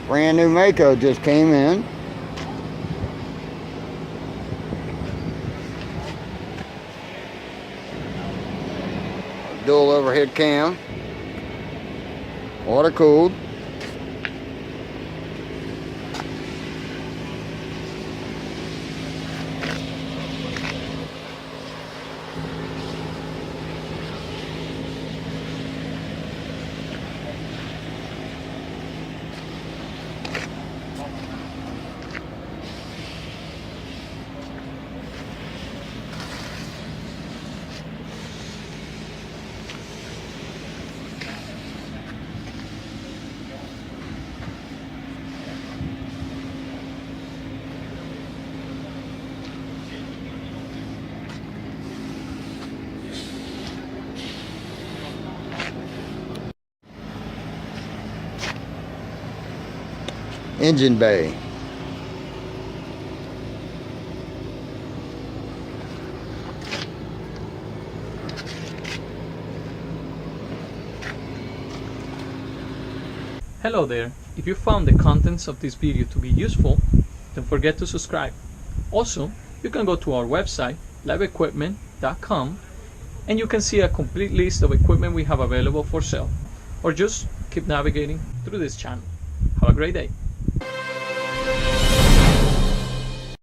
Brand new Mayco just came in. Dual overhead cam. Water cooled. Engine bay. Hello there. If you found the contents of this video to be useful, don't forget to subscribe. Also, you can go to our website, liveequipment.com, and you can see a complete list of equipment we have available for sale. Or just keep navigating through this channel. Have a great day.